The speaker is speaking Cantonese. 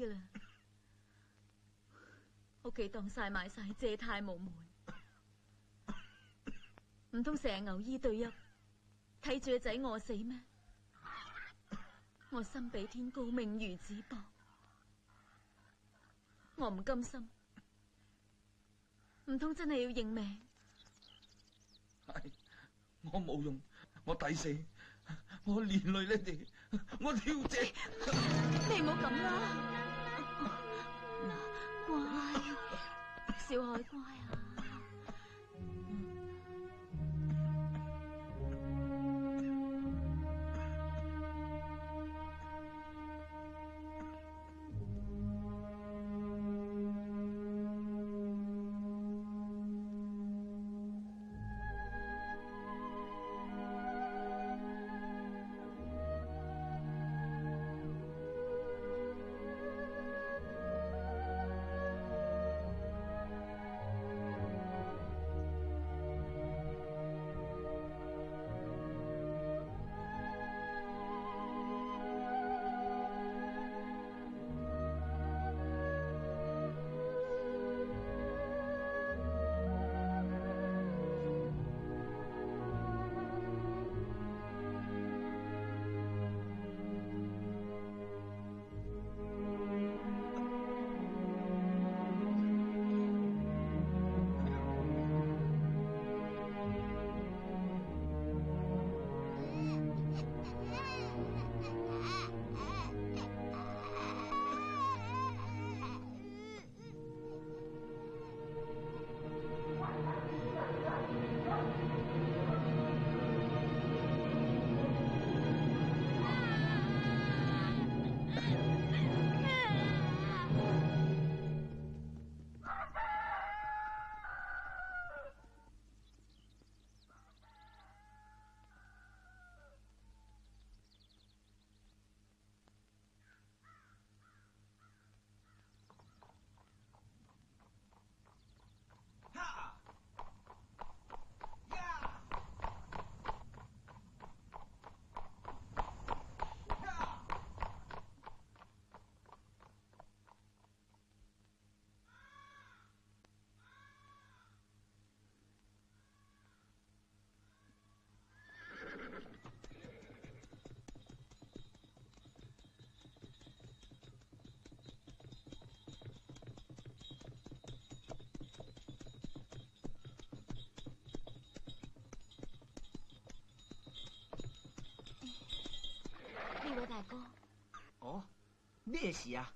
噶啦，屋企當晒買晒，借貸無門，唔通成日牛醫對泣，睇住個仔餓死咩？我心比天高，命如紙薄，我唔甘心，唔通真係要認命？係，我冇用，我抵死，我連累你哋，我挑謝。你唔好咁啦，乖，小海乖啊！呢位大哥，哦，咩事啊？